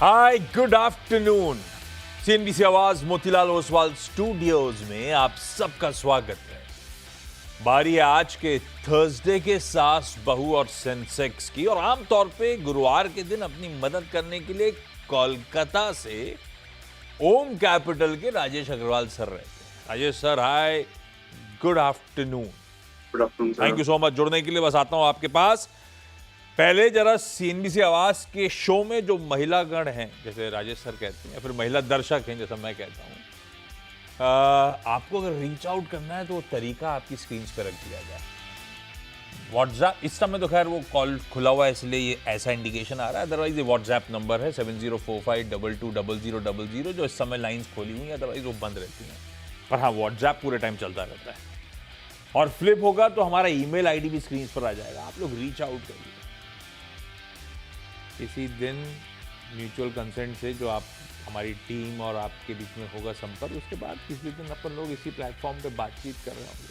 Hi good afternoon. CNBC आवाज Motilal Oswal studios में आप सबका स्वागत है। बारी है आज के थर्सडे के सास बहू और सेंसेक्स की, और आमतौर पे गुरुवार के दिन अपनी मदद करने के लिए कोलकाता से ओम कैपिटल के राजेश अग्रवाल सर रहते हैं। Rajesh sir, hi good afternoon. Good afternoon sir. Thank you so much जुड़ने के लिए। बस आता हूं आपके पास। पहले जरा सीएनबीसी आवाज के शो में जो महिला गण हैं, जैसे राजेश सर कहते हैं, या फिर महिला दर्शक हैं जैसा मैं कहता हूं, आपको अगर रीच आउट करना है तो वो तरीका आपकी स्क्रीन पर रख दिया जाए। व्हाट्सएप इस समय तो खैर वो कॉल खुला हुआ है इसलिए ये ऐसा इंडिकेशन आ रहा है, अदरवाइज ये व्हाट्सएप नंबर है 7045220000 जो इस समय लाइंस खोली हुई है, अदरवाइज वो बंद रहती हैं। पर हाँ, व्हाट्सएप पूरे टाइम चलता रहता है। और फ्लिप होगा तो हमारा ईमेल आईडी भी स्क्रीन पर आ जाएगा। आप लोग रीच आउट करिए किसी दिन म्यूचुअल कंसेंट से, जो आप हमारी टीम और आपके बीच में होगा संपर्क, उसके बाद किसी दिन अपन लोग इसी प्लेटफॉर्म पे बातचीत कर रहे होंगे।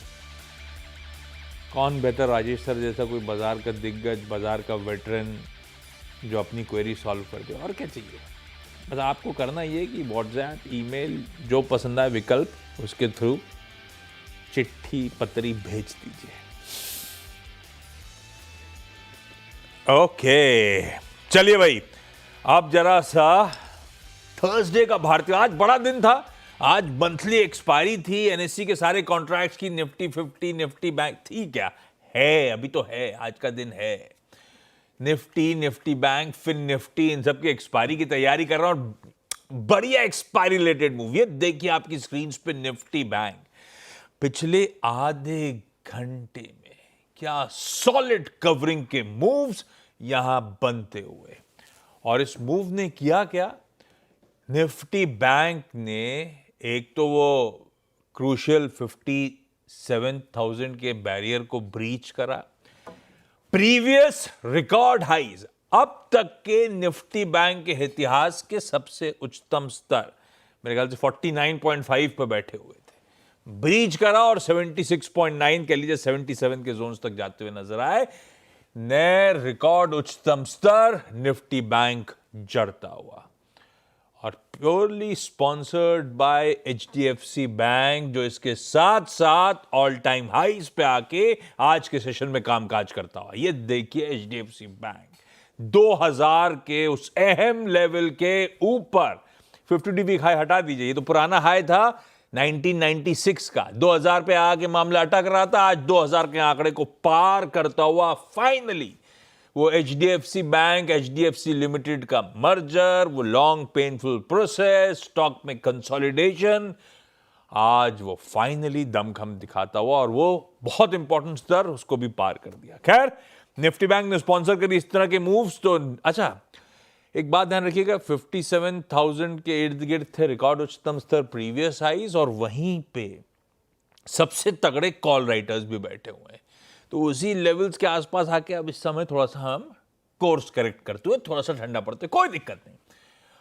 कौन बेहतर राजेश सर जैसा कोई बाजार का दिग्गज, बाजार का वेटरन जो अपनी क्वेरी सॉल्व कर दे। और क्या चाहिए, बस आपको करना ये कि व्हाट्सएप, ईमेल, जो पसंद आए विकल्प, उसके थ्रू चिट्ठी पत्री भेज दीजिए। ओके चलिए भाई, अब जरा सा थर्सडे का भारतीय, आज बड़ा दिन था। आज मंथली एक्सपायरी थी एनएससी के सारे कॉन्ट्रैक्ट्स की। निफ्टी 50, निफ्टी बैंक थी क्या है, अभी तो है, आज का दिन है। निफ्टी, निफ्टी बैंक, फिर निफ्टी, इन सब की एक्सपायरी की तैयारी कर रहा हूं। बढ़िया एक्सपायरी रिलेटेड मूव, ये देखिए आपकी स्क्रीन पे निफ्टी बैंक पिछले आधे घंटे में क्या सॉलिड कवरिंग के मूव्स यहां बनते हुए। और इस मूव ने किया क्या, निफ्टी बैंक ने एक तो वो क्रूशियल 57,000 के बैरियर को ब्रीच करा। प्रीवियस रिकॉर्ड हाइज, अब तक के निफ्टी बैंक के इतिहास के सबसे उच्चतम स्तर, मेरे ख्याल से 49.5 पर बैठे हुए थे, ब्रीच करा और 76.9 कह लीजिए 77 के जोन्स तक जाते हुए नजर आए। नए रिकॉर्ड उच्चतम स्तर, निफ्टी बैंक जड़ता हुआ। और purely sponsored by HDFC bank, जो इसके साथ साथ ऑल टाइम हाइज पे आके आज के सेशन में कामकाज करता हुआ। ये देखिए एचडीएफसी बैंक 2000 के उस अहम लेवल के ऊपर, 50 वीक हाई हटा दीजिए, ये तो पुराना हाई था 1996 का, 2000 पे आके मामला अटक रहा था। आज 2000 के आंकड़े को पार करता हुआ फाइनली वो एचडीएफसी बैंक, एचडीएफसी लिमिटेड का मर्जर, वो लॉन्ग पेनफुल प्रोसेस, स्टॉक में कंसोलिडेशन, आज वो फाइनली दमखम दिखाता हुआ और वो बहुत इंपॉर्टेंट स्तर उसको भी पार कर दिया। खैर, निफ्टी बैंक ने स्पॉन्सर करी इस तरह के मूव्स। तो अच्छा, एक बात ध्यान रखिएगा, 57,000 के इर्द गिर्द थे रिकॉर्ड उच्चतम स्तर, प्रीवियस हाइज, और वहीं पे सबसे तगड़े कॉल राइटर्स भी बैठे हुए हैं। तो उसी लेवल्स के आसपास आके अब इस समय थोड़ा सा हम कोर्स करेक्ट करते हुए थोड़ा सा ठंडा पड़ते, कोई दिक्कत नहीं।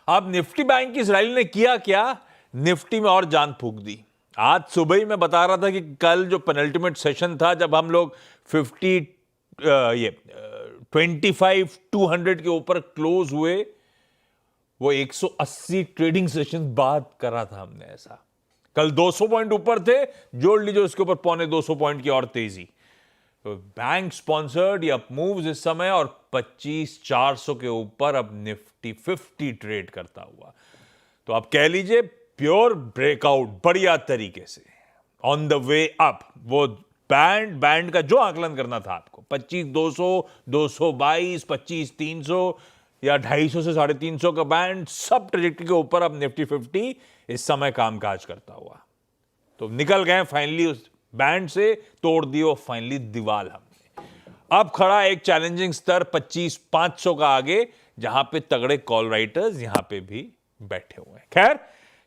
अब निफ्टी बैंक की इस रैली ने किया क्या, निफ्टी में और जान फूंक दी। आज सुबह ही मैं बता रहा था कि कल जो पेनल्टीमेट सेशन था, जब हम लोग 25,200 के ऊपर क्लोज हुए, वो 180 ट्रेडिंग सेशन बाद करा था हमने ऐसा। कल 200 पॉइंट ऊपर थे, जोड़ लीजिए उसके ऊपर 250 पॉइंट की और तेजी। तो बैंक स्पॉन्सर्ड ये अप मूव्स इस समय, और 25,400 के ऊपर अब निफ्टी 50 ट्रेड करता हुआ। तो आप कह लीजिए प्योर ब्रेकआउट, बढ़िया तरीके से ऑन द वे अप। वो बैंड का जो आकलन करना था आपको, 25,200, 222, 25,300 या 250 से 350 का बैंड, सब ट्रेजेक्टरी के ऊपर अब निफ्टी 50 इस समय कामकाज करता हुआ। तो निकल गए फाइनली उस बैंड से, तोड़ दियो फाइनली दीवार हमने। अब खड़ा एक चैलेंजिंग स्तर 25,500 का आगे, जहां पे तगड़े कॉल राइटर्स यहां पे भी बैठे हुए हैं। खैर,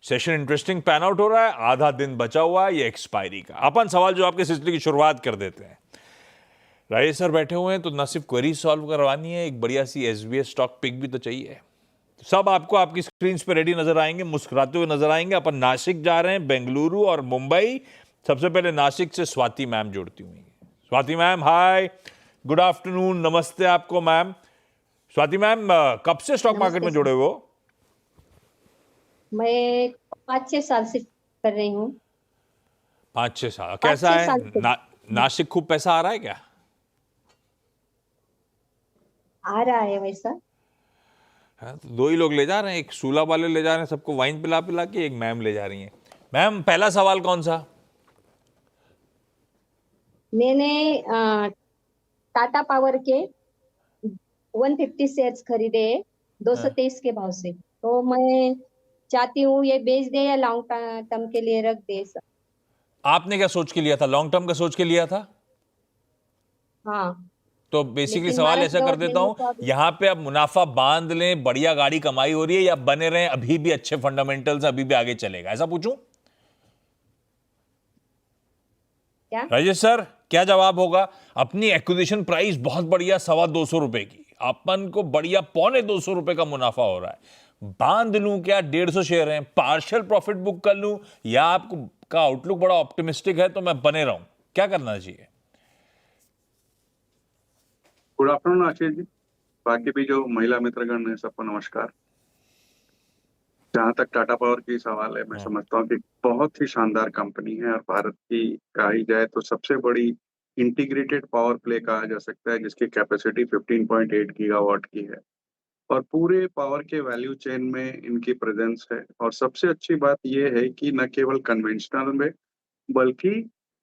सेशन इंटरेस्टिंग पैन आउट हो रहा है, आधा दिन बचा हुआ है ये एक्सपायरी का। अपन सवाल जो आपके सिलसिले की शुरुआत कर देते हैं। राजेश सर बैठे हुए हैं, तो न सिर्फ क्वेरी सॉल्व करवानी है, एक बढ़िया सी एसबीएस स्टॉक पिक भी तो चाहिए। सब आपको आपकी स्क्रीन पे रेडी नजर आएंगे, मुस्कुराते हुए नजर आएंगे। अपन नासिक जा रहे हैं, बेंगलुरु और मुंबई। सबसे पहले नासिक से स्वाति मैम जुड़ती हुई। स्वाति मैम, हाय, गुड आफ्टरनून, नमस्ते आपको मैम। स्वाति मैम, कब से स्टॉक मार्केट में जुड़े हो? मैं 5-6 साल से कर रही हूँ। 5-6 साल पाँच कैसा छह है? साल से नासिक खूब पैसा आ रहा है क्या? आ रहा है वैसा। हाँ, तो 2 ही लोग ले जा रहे हैं, एक सूला वाले ले जा रहे हैं सबको वाइन पिला पिला के, एक मैम ले जा रही हैं। मैम, पहला सवाल कौन सा? मैंने टाटा पावर के 150 शेयर्स खरीदे 223 के भाव से, तो मैं चाहती हूँ ये बेच दे या लॉन्ग टर्म के लिए रख दे। आपने क्या सोच के लिया था? लॉन्ग टर्म का सोच के लिया था? हाँ, तो बेसिकली लेकिन सवाल महाराष्ट्र ऐसा कर देता गवर्नमेंट ने हूं, तो अभी यहां पे अब मुनाफा बांध लें, बढ़िया गाड़ी कमाई हो रही है, या बने रहें अभी भी अच्छे फंडामेंटल्स, अभी भी आगे चलेगा, ऐसा पूछूं? क्या। राजेश सर, क्या जवाब होगा? अपनी एक्विजिशन प्राइस बहुत बढ़िया, ₹225 की, अपन को बढ़िया ₹225 का मुनाफा हो रहा है, बांध लूं क्या? 150 शेयर हैं, पार्शियल प्रॉफिट बुक कर लूं, या आपको का आउटलुक बड़ा ऑप्टिमिस्टिक है तो मैं बने रहूं? क्या करना चाहिए? गुड आफ्टरनून आशीष जी, बाकी भी जो महिला मित्रगण है सबको नमस्कार। जहां तक टाटा पावर की सवाल है, मैं समझता हूँ कि बहुत ही शानदार कंपनी है, और भारत की कही जाए तो सबसे बड़ी इंटीग्रेटेड पावर प्ले कहा जा सकता है, जिसकी कैपेसिटी 15.8 गीगावाट की है, और पूरे पावर के वैल्यू चेन में इनकी प्रेजेंस है। और सबसे अच्छी बात यह है कि न केवल कन्वेंशनल में बल्कि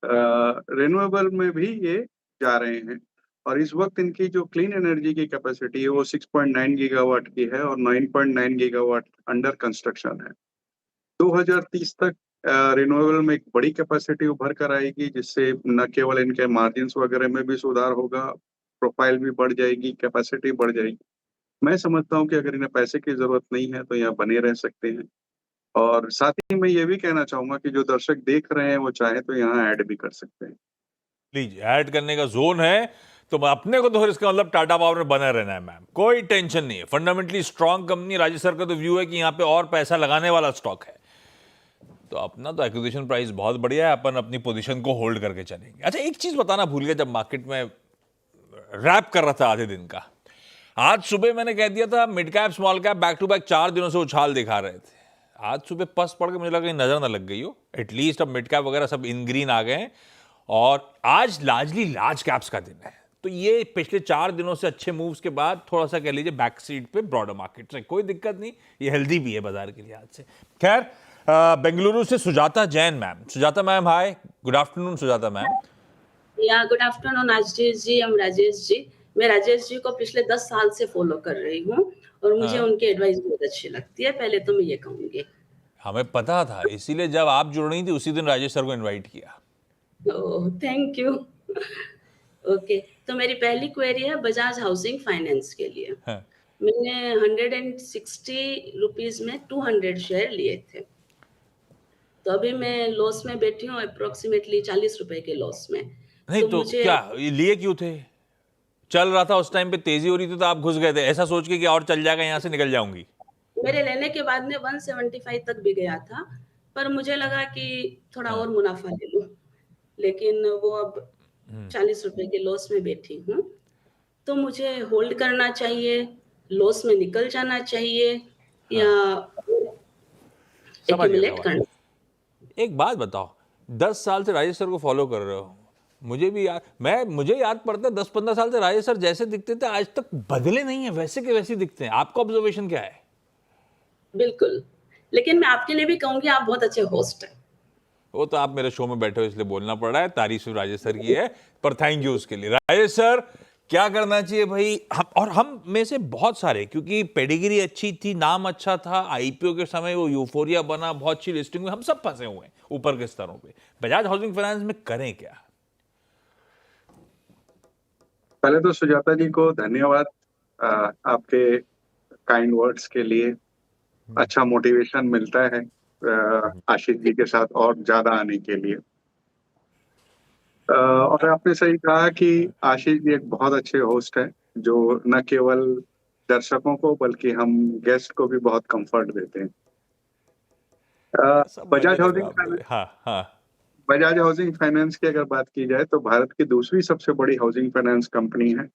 रिन्यूएबल में भी ये जा रहे हैं। और इस वक्त इनकी जो क्लीन एनर्जी की कैपेसिटी है वो 6.9 गीगावाट की है, और 9.9 गीगावाट अंडर कंस्ट्रक्शन है। 2030 तक रिन्यूएबल में एक बड़ी कैपेसिटी उभर कर आएगी, जिससे न केवल इनके मार्जिन्स वगैरह में भी सुधार होगा, प्रोफाइल भी बढ़ जाएगी, कैपेसिटी बढ़ जाएगी। मैं समझता हूँ कि अगर इन्हें पैसे की जरूरत नहीं है तो यहाँ बने रह सकते हैं। और साथ ही मैं ये भी कहना चाहूंगा कि जो दर्शक देख रहे हैं वो चाहे तो यहाँ ऐड भी कर सकते हैं। लीजिए, ऐड करने का जोन है, तो अपने को तो फिर इसका मतलब टाटा पावर में बना रहना है मैम, कोई टेंशन नहीं है। Fundamentally strong company, Rajesh sir का तो व्यू है कि यहाँ पे और पैसा लगाने वाला स्टॉक है, तो अपना तो एक्विजिशन प्राइस बहुत बढ़िया है, अपन अपनी पोजीशन को होल्ड करके चलेंगे। अच्छा, एक चीज बताना भूल गया, जब मार्केट में रैप कर रहा था आधे दिन का, आज सुबह मैंने कह दिया था mid cap small cap back to back 4 दिनों से उछाल दिखा रहे थे। आज सुबह पस पड़ के मुझे लगा कहीं नजर ना लग गई हो, एटलीस्ट अब मिड कैप वगैरह सब इन ग्रीन आ गए हैं, और आज लार्जली लार्ज कैप्स का दिन है। तो ये पिछले 4 दिनों से अच्छे मूव्स के बाद थोड़ा सा कह लीजिए बैक सीट पे ब्रॉडर मार्केट से, कोई दिक्कत नहीं, ये हेल्दी भी है बाजार के लिहाज से। खैर, बेंगलुरु से सुजाता जैन मैम। सुजाता मैम, हाय, गुड आफ्टरनून सुजाता मैम। या गुड आफ्टरनून आशीष जी, हम राजेश जी। मैं राजेश जी को पिछले 10 साल से फॉलो कर रही हूँ, और मुझे उनकी एडवाइस बहुत अच्छी लगती है, पहले तो मैं ये कहूंगी। हमें पता था, इसीलिए जब आप जुड़ रही थी उसी दिन राजेश सर को इनवाइट किया। ओह, थैंक यू। ओके, तो मेरी पहली क्वेरी है बजाज हाउसिंग फाइनेंस के लिए। हाँ। मैंने 160 रुपीज में 200 शेयर लिए थे, तो अभी मैं लॉस में बैठी हूँ, अप्रोक्सीमेटली 40 रुपए के लॉस में। नहीं तो तो मुझे क्या ये लिए क्यों थे? चल रहा था उस टाइम पे, तेजी हो रही थी तो आप घुस गए थे, ऐसा सोच के कि और चल जाएगा यहां से निकल जाऊंगी? मेरे लेने के बाद में 175 तक भी गया था, पर मुझे लगा कि थोड़ा और मुनाफा ले लूं, लेकिन वो अब 40 रुपए के लॉस में बैठी हूँ। तो मुझे होल्ड करना चाहिए, लॉस में निकल जाना चाहिए, या समझ गया एक्यूमुलेट सवाल। करना? एक बात बताओ, 10 साल से राजेश सर को फॉलो कर रहे हो, मुझे याद पड़ता है 10-15 साल से राजेश सर जैसे दिखते थे आज तक बदले नहीं है, वैसे के वैसे दिखते हैं। आपका ऑब्जर्वेशन क्या है? बिल्कुल, लेकिन मैं आपके लिए भी कहूंगी, आप बहुत अच्छे होस्ट हैं। वो तो आप मेरे शो में बैठे हो इसलिए बोलना पड़ रहा है, तारीफ सिर्फ राजेश सर की है, पर थैंक यू उसके लिए। राजेश सर, क्या करना चाहिए भाई? हम में से बहुत सारे, क्योंकि पेडिग्री अच्छी थी, नाम अच्छा था, आईपीओ के समय वो यूफोरिया बना, बहुत अच्छी लिस्टिंग में, हम सब फंसे हुए हैं ऊपर के स्तरों पे। बजाज हाउसिंग फाइनेंस में करें क्या? पहले तो सुजाता जी को धन्यवाद आपके काइंड वर्ड्स के लिए। अच्छा मोटिवेशन मिलता है आशीष जी के साथ और ज्यादा आने के लिए। और आपने सही कहा कि आशीष जी एक बहुत अच्छे होस्ट हैं, जो न केवल दर्शकों को बल्कि हम गेस्ट को भी बहुत कंफर्ट देते हैं। सब मजे बजाज लगा हाउसिंग आपने। फाइनेंस हाँ हाँ। बजाज हाउसिंग फाइनेंस की अगर बात की जाए तो भारत की दूसरी सबसे बड़ी हाउसिंग फाइनेंस कंपनी है,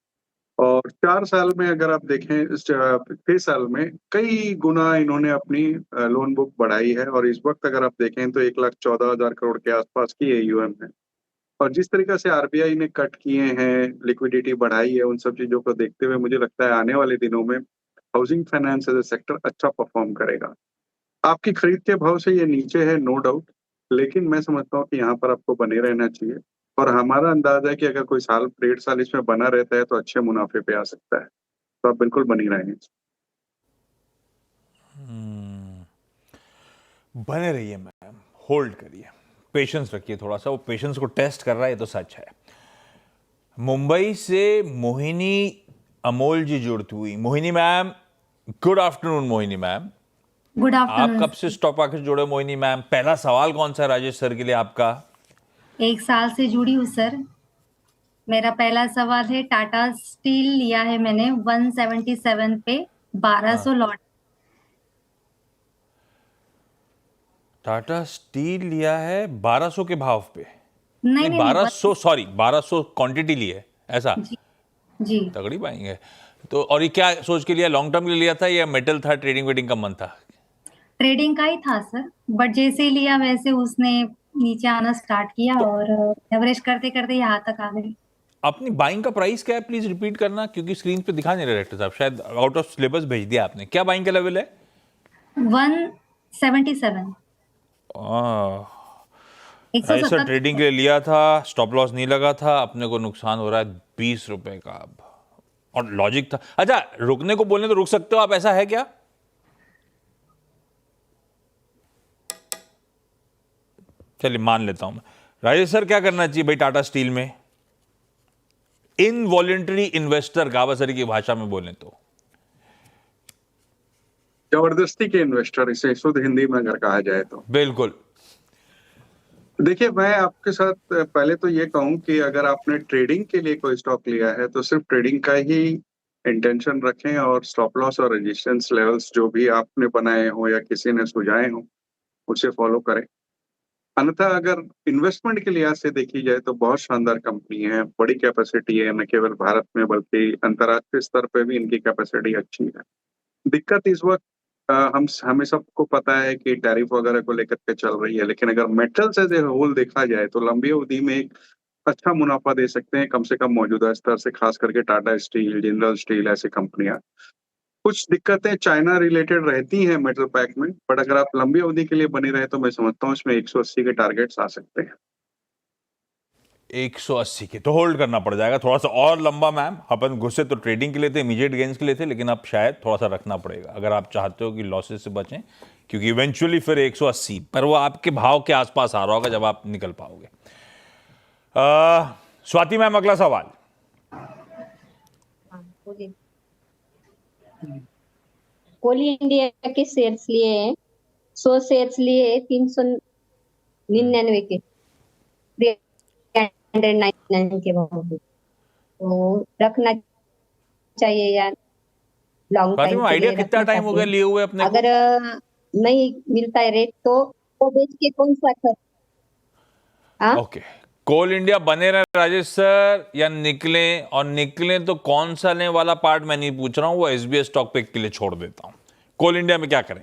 और 4 साल में अगर आप देखें 6 साल में कई गुना इन्होंने अपनी लोन बुक बढ़ाई है और इस वक्त अगर आप देखें तो 1,14,000 करोड़ के आसपास की AUM है। और जिस तरीके से RBI ने कट किए हैं, लिक्विडिटी बढ़ाई है, उन सब चीज़ों को देखते हुए मुझे लगता है आने वाले दिनों में housing finance as a sector अच्छा परफ़ॉर्म करेगा। आपकी खरीद के भाव से ये नीचे है नो डाउट, लेकिन मैं समझता हूँ कि यहाँ पर आपको बने रहना चाहिए और हमारा अंदाज़ा है कि अगर कोई साल, 1.5 साल इसमें बना रहता है तो अच्छे मुनाफ़े पे आ सकता है। तो आप बिल्कुल बनी रहें। बने रहिए मैम, होल्ड करिए, पेशेंस रखिए थोड़ा सा, वो पेशेंस को टेस्ट कर रहा है, ये तो सच है। मुंबई से मोहिनी अमोल जी जुड़ती हुई। Mohini ma'am, good afternoon Mohini ma'am. Good आप आफ्टरनून। कब से स्टॉक मार्केट जुड़े मोहिनी मैम? पहला सवाल कौन सा है राजेश सर के लिए आपका? 1 साल से जुड़ी हूँ सर। मेरा पहला सवाल है, टाटा स्टील लिया है मैंने 177 पे 1200 लॉट। टाटा स्टील लिया है 1200 के भाव पे? नहीं नहीं 1200, सॉरी 1200 क्वांटिटी ली है ऐसा? जी जी। तगड़ी पाएंगे तो। और ये क्या सोच के लिया, लॉन्ग टर्म के लिए लिया था या मेटल था, ट्रेडिंग वेडिंग का मन था? ट्रेडिंग का ही था सर, बट जैसे ही लिया वैसे उसने नीचे आना स्टार्ट किया तो और एवरेज करते करते यहाँ तक आ गए। अपनी बाइंग का प्राइस क्या है प्लीज रिपीट करना, क्योंकि स्क्रीन पे दिखा नहीं रहे डायरेक्टर साहब, शायद आउट ऑफ सिलेबस भेज दिया आपने। क्या बाइंग का लेवल है? 177। Rice sir 170। ट्रेडिंग के लिए लिया था, स्टॉप लॉस नहीं लगा था, अपने को नुकसान हो रहा है 20 रुपए का अब। और लॉजिक था, अच्छा रुकने को बोलने तो रुक सकते हो आप, ऐसा है क्या? चलिए मान लेता हूं मैं। राजेश सर क्या करना चाहिए भाई टाटा स्टील में? इनवॉलेंटरी इन्वेस्टर गावसरी की भाषा में बोलें तो जबरदस्ती के इन्वेस्टर, इसे शुद्ध हिंदी में अगर कहा जाए तो। बिल्कुल। देखिए, मैं आपके साथ पहले तो ये कहूँ कि अगर आपने ट्रेडिंग के लिए कोई स्टॉक लिया है तो सिर्फ ट्रेडिंग का ही इंटेंशन रखें और स्टॉप लॉस और रेजिस्टेंस लेवल्स जो भी आपने बनाए हो या किसी ने सुझाए हो उसे फॉलो करें। अन्यथा अगर इन्वेस्टमेंट के लिहाज से देखी जाए तो बहुत शानदार कंपनी है, बड़ी कैपेसिटी है, न केवल भारत में बल्कि अंतर्राष्ट्रीय स्तर पे भी इनकी कैपेसिटी अच्छी है। दिक्कत इस वक्त हमें सबको पता है कि टैरिफ वगैरह को लेकर के चल रही है, लेकिन अगर मेटल्स एज ए होल देखा जाए तो लंबी अवधि में एक अच्छा मुनाफा दे सकते हैं, कम से कम मौजूदा स्तर से, खास करके टाटा स्टील, जिंदल स्टील ऐसी कंपनियां। कुछ दिक्कतें चाइना रिलेटेड रहती हैं मेटल पैक में, बट अगर आप लंबी अवधि के लिए बने रहे तो मैं समझता हूँ इसमें 180 के टारगेट्स आ सकते हैं। 180 के तो होल्ड करना पड़ जाएगा थोड़ा सा और लंबा मैम। अपन घुसे तो ट्रेडिंग के लिए थे, इमीडिएट गेन्स के लिए थे, लेकिन अब शायद थोड़ा सा रखना पड़ेगा अगर आप चाहते हो कि लॉसेस से बचें, क्योंकि इवेंचुअली फिर 180 पर वो आपके भाव के आसपास आ रहा होगा जब आप निकल पाओगे। स्वाति मैम अगला सवाल। कोल इंडिया के शेयर्स लिए 100 शेयर्स लिए 399 के 399 के भाव पे, तो रखना चाहिए या लॉन्ग स्वाति टाइम मैम के आइडिया लिए कितना रखना टाइम हो गया चाहिए? लिए हुए अपने को? अगर नहीं मिलता है रेट तो वो बेच के कौन सा कर? हाँ ओके, कोल इंडिया बने रहे राजेश सर या निकले? और निकले तो कौन सा लेने वाला पार्ट मैं नहीं पूछ रहा हूं, वो एसबीएस स्टॉक पिक के लिए छोड़ देता हूं। कोल इंडिया में क्या करें?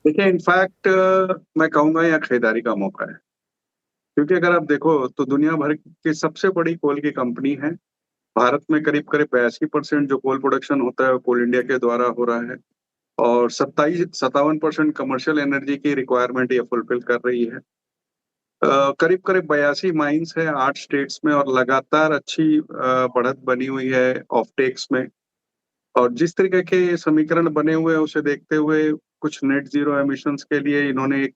देखिए, इनफैक्ट मैं कहूंगा यहाँ खरीदारी का मौका है, क्योंकि अगर आप देखो तो दुनिया भर की सबसे बड़ी कोल की कंपनी है। भारत में करीब करीब 82% जो कोल प्रोडक्शन होता है वो कोल इंडिया के द्वारा हो रहा है और 57% कमर्शियल एनर्जी की रिक्वायरमेंट ये फुलफिल कर रही है। करीब करीब 82 माइंस है 8 स्टेट्स में और लगातार अच्छी बढ़त बनी हुई है ऑफटेक्स में। और जिस तरीके के समीकरण बने हुए हैं उसे देखते हुए कुछ नेट जीरो एमिशंस के लिए इन्होंने एक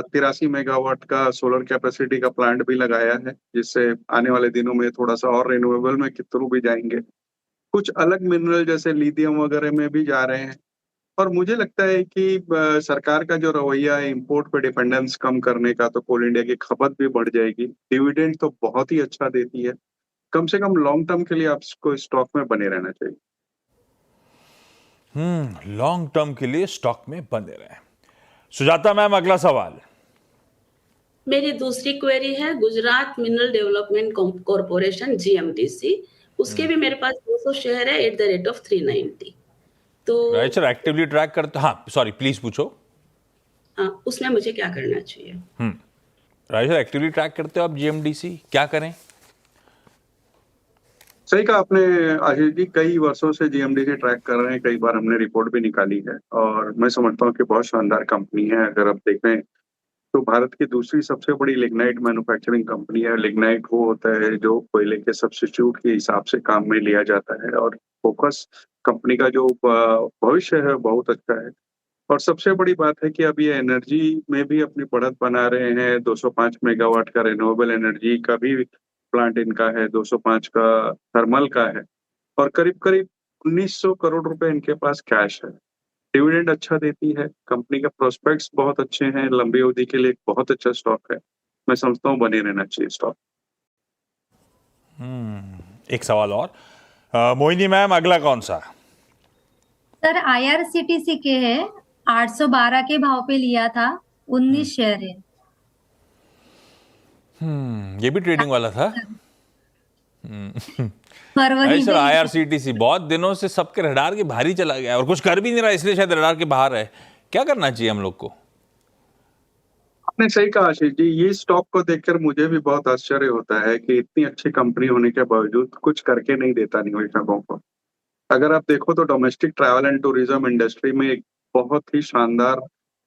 83 मेगावाट का सोलर कैपेसिटी का प्लांट भी लगाया है, जिससे आने वाले दिनों में थोड़ा सा और रिन्यूएबल में के थ्रू भी जाएंगे। कुछ अलग मिनरल जैसे लिथियम वगैरह में भी जा रहे हैं और मुझे लगता है कि सरकार का जो रवैया है इंपोर्ट पे डिपेंडेंस कम करने का, तो कोल इंडिया की खपत भी बढ़ जाएगी। डिविडेंड तो बहुत ही अच्छा देती है, कम से कम लॉन्ग टर्म के लिए आपको स्टॉक में बने रहना चाहिए। लॉन्ग टर्म के लिए स्टॉक में बने रहे। सुजाता मैम अगला सवाल। मेरी दूसरी क्वेरी है Gujarat mineral development corporation GMDC उसके भी मेरे पास 200 शेयर है एट द रेट ऑफ 390। तो राजेश सर एक्टिवली ट्रैक करते, हाँ सॉरी प्लीज पूछो। हाँ, उसमें मुझे क्या करना चाहिए? राजेश सर एक्टिवली ट्रैक करते हो आप जीएमडीसी, क्या करें? सही कहा आपने आशीष जी, कई वर्षों से जीएमडीसी ट्रैक कर रहे हैं, कई बार हमने रिपोर्ट भी निकाली है और मैं समझता हूँ कि बहुत शानदार कंपनी है। अगर आप देखें तो भारत की दूसरी सबसे बड़ी लिग्नाइट मैन्युफैक्चरिंग कंपनी है। लिग्नाइट वो होता है जो कोयले के सब्स्टिट्यूट के हिसाब से काम में लिया जाता है और फोकस कंपनी का जो भविष्य है बहुत अच्छा है। और सबसे बड़ी बात है कि अब ये एनर्जी में भी अपनी बढ़त बना रहे हैं। 205 मेगावाट का रिन्यूएबल एनर्जी का भी प्लांट इनका है, 205 का थर्मल का है और करीब करीब 1900 करोड़ रुपए इनके पास कैश है। डिविडेंड अच्छा देती है, कंपनी के प्रोस्पेक्ट्स बहुत अच्छे हैं, लंबी अवधि के लिए एक बहुत अच्छा स्टॉक है। मैं समझता हूँ बने रहना चाहिए स्टॉक। एक सवाल और, मोहिनी मैम अगला कौन सा? सर आईआरसीटीसी के है, 812 के भाव पे लिया था, 19 शेयर है। ये भी ट्रेडिंग वाला था। फरवरी सर में आईआरसीटीसी बहुत दिनों से सबके रडार के बाहर ही चला गया और कुछ कर भी नहीं रहा, इसलिए शायद रडार के बाहर है। क्या करना चाहिए हम लोग को? आपने सही कहा आशीष जी, ये स्टॉक को देखकर मुझे भी बहुत आश्चर्य होता है कि इतनी अच्छी कंपनी होने के बावजूद कुछ करके नहीं देता निवेशकों को। अगर आप देखो तो domestic travel and tourism industry में एक बहुत ही शानदार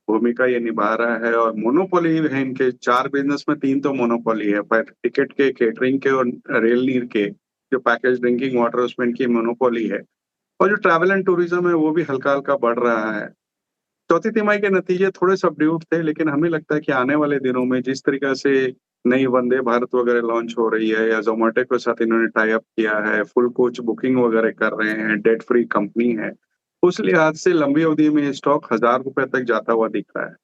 भूमिका ये निभा रहा है और मोनोपोली है इनके। 4 बिजनेस में 3 तो मोनोपोली है, पर टिकट के, केटरिंग के और रेल नीर के जो पैकेज ड्रिंकिंग वाटर उसमें इनकी मोनोपोली है। और जो ट्रैवल एंड टूरिज्म है वो भी हल्का हल्का बढ़ रहा है। चौथी तिमाही के नतीजे थोड़े सबड्यूड थे, लेकिन हमें लगता है कि आने वाले दिनों में जिस तरीके से नई वंदे भारत वगैरह लॉन्च हो रही है या जोमेटो के साथ इन्होंने टाई अप किया है, फुल कोच बुकिंग वगैरह कर रहे हैं, डेट फ्री कंपनी है, उस लिहाज से लंबी अवधि में ये स्टॉक 1000 रुपए तक जाता हुआ दिख रहा है।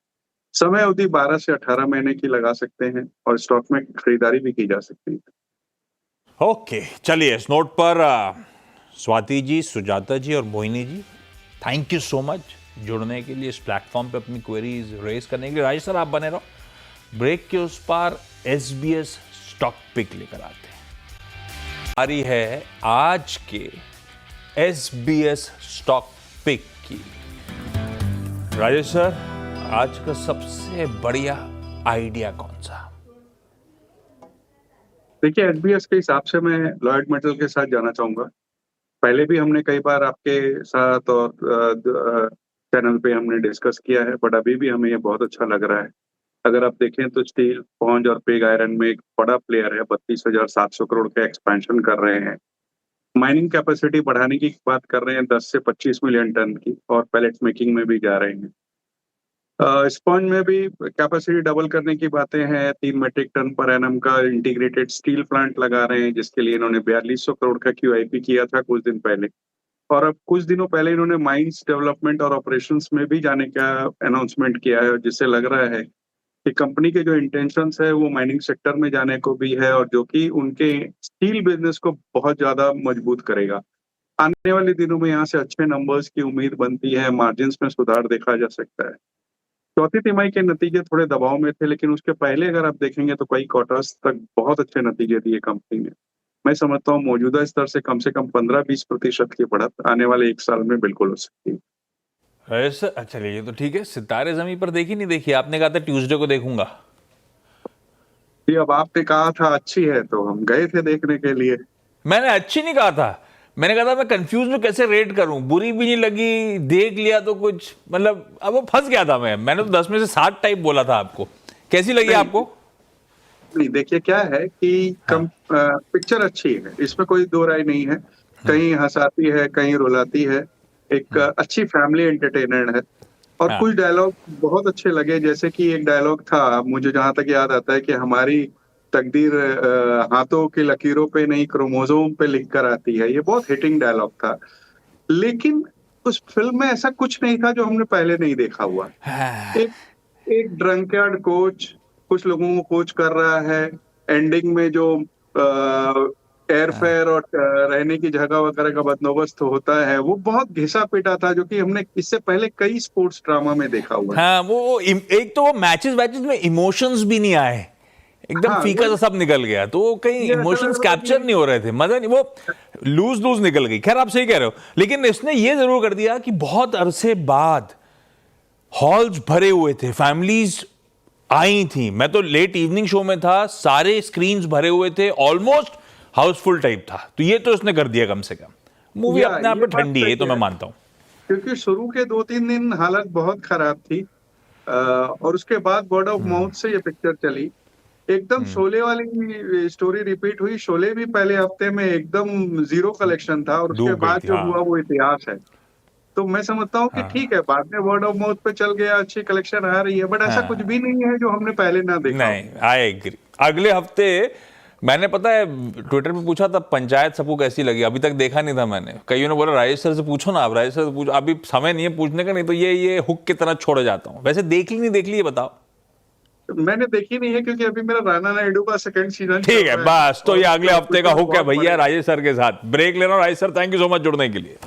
समय अवधि 12 से 18 महीने की लगा सकते हैं और स्टॉक में खरीदारी भी की जा सकती है। ओके, चलिए इस नोट पर स्वाति जी, सुजाता जी और Mohini ji, thank you so much जुड़ने के लिए, इस प्लेटफॉर्म पे अपनी क्वेरीज रेज करने के लिए। राजेश सर आप बने रहो, ब्रेक के उस पार एसबीएस स्टॉक पिक लेकर आते हैं। आ रही है आज के एसबीएस स्टॉक पिक की। राजेश सर, आज का सबसे बढ़िया आइडिया कौन सा? देखिए, एसबीएस के हिसाब से मैं लॉयड मेटल के साथ जाना चाहूंगा। पहले भी हमने कई बार आपके साथ और चैनल पे हमने डिस्कस किया है, बट अभी भी हमें ये बहुत अच्छा लग रहा है। अगर आप देखें तो स्टील, स्पॉन्ज और पिग आयरन में एक बड़ा प्लेयर है, 32,700 करोड़ का एक्सपेंशन कर रहे हैं। माइनिंग कैपेसिटी बढ़ाने की बात कर रहे हैं 10 से 25 मिलियन टन की, और पैलेट मेकिंग में भी जा रहे हैं। स्पॉन्ज में भी कैपेसिटी डबल करने की बातें हैं, 3 मेट्रिक टन पर एनम का इंटीग्रेटेड स्टील प्लांट लगा रहे हैं, जिसके लिए इन्होंने 4200 करोड़ का QIP किया था कुछ दिन पहले। और अब कुछ दिनों पहले इन्होंने माइंस डेवलपमेंट और ऑपरेशंस में भी जाने का अनाउंसमेंट किया है, जिससे लग रहा है कि कंपनी के जो इंटेंशंस है वो माइनिंग सेक्टर में जाने को भी है, और जो कि उनके स्टील बिजनेस को बहुत ज्यादा मजबूत करेगा। आने वाले दिनों में यहाँ से अच्छे नंबर्स की उम्मीद बनती है, मार्जिन्स में सुधार देखा जा सकता है। चौथी तिमाही के नतीजे थोड़े दबाव में थे, लेकिन उसके पहले अगर आप देखेंगे तो कई क्वार्टर्स तक बहुत अच्छे नतीजे दिए कंपनी ने। मैं समझता हूँ मौजूदा स्तर से कम 15-20% की बढ़त आने वाले 1 साल में बिल्कुल हो सकती है। ऐसा? अच्छा ये तो ठीक है। सितारे जमीन पर देखी नहीं देखी? आपने कहा था ट्यूसडे को देखूंगा। जी, अब आपने कहा था अच्छी है तो हम गए थे देखने के लिए। मैंने अच्छी नहीं कहा था, मैंने कहा था मैं कंफ्यूज हूं कैसे रेट करूं। बुरी भी नहीं लगी, देख लिया तो कुछ मतलब अब वो फंस गया था मैंने तो 10 में से 7 टाइप बोला था आपको। कैसी लगी आपको? नहीं, देखिए क्या है कि पिक्चर अच्छी है, इसमें कोई दो राय नहीं है। कहीं हंसाती है, कहीं रुलाती है, एक अच्छी फैमिली एंटरटेनर है। और कुछ डायलॉग बहुत अच्छे लगे, जैसे कि एक डायलॉग था, मुझे जहां तक याद आता है कि हमारी तकदीर हाथों की लकीरों पे नहीं क्रोमोसोम पे लिख कर आती है। ये बहुत हिटिंग डायलॉग था, लेकिन उस फिल्म में ऐसा कुछ नहीं था जो हमने पहले नहीं देखा हुआ। एक ड्रंकयार्ड कोच कुछ लोगों को कोच कर रहा है, एंडिंग में जो एयरफेयर और रहने की जगह वगैरह का बंदोबस्त होता है, वो बहुत घिसा पिटा था, जो कि हमने इससे पहले कई स्पोर्ट्स ड्रामा में देखा हुआ है। हाँ, वो एक तो वो मैचेस में इमोशंस भी नहीं आए, एकदम हाँ, फीका सा सब निकल गया, तो वो कहीं ये ऐसा इमोशंस लग रहा था कैप्चर कि- नहीं हो रहे थे, मजा नहीं, वो लूज निकल गई। खैर आप सही कह रहे हो, लेकिन इसने ये जरूर कर दिया कि बहुत अरसे बाद हॉल्स भरे हुए थे, फैमिलीज आई थी। मैं तो लेट इवनिंग शो में था, सारे स्क्रीन्स भरे हुए थे, ऑलमोस्ट हाउसफुल टाइप था। तो ये तो इसने कर दिया कम से कम। मूवी या, अपने आप ये में बात ठंडी है, ये सही तो मैं है। मानता हूँ। क्योंकि शुरू के 2-3 दिन हालत बहुत खराब थी, और उसके बाद वर्ड ऑफ माउथ से ये पिक्चर चली। एकदम शोले वाली स्टोरी रिपीट हुई। शोले भी पहले हफ्ते में एकदम जीरो कलेक्शन था, और उसके डूब गई बाद थी, जो हाँ। हुआ वो इतिहास है। तो मैं समझता हूँ कि ठीक है, बाद में वर्ड ऑफ माउथ पे चल गया, अच्छी कलेक्शन आ रही है, बट ऐसा कुछ भी नहीं है जो हमने पहले ना देखा हो। नहीं, आई एग्री। अगले हफ्ते मैंने, पता है, ट्विटर पे पूछा था पंचायत सबको कैसी लगी, अभी तक देखा नहीं था मैंने। कईयों ने बोला राजेश सर से पूछो ना, आप राजेश सर से पूछो, अभी समय नहीं है पूछने का, नहीं तो ये हुक की तरह छोड़ जाता हूँ। वैसे देख ली नहीं देख ली, ये बताओ। मैंने देखी नहीं है, क्योंकि अभी मेरा राना नायडू का सेकंड सीजन ठीक है, बस तो ये अगले हफ्ते का हुक है भैया, राजेश। राजेश सर के साथ। ब्रेक ले रहा हूँ Rajesh sir, thank you so much जुड़ने के लिए।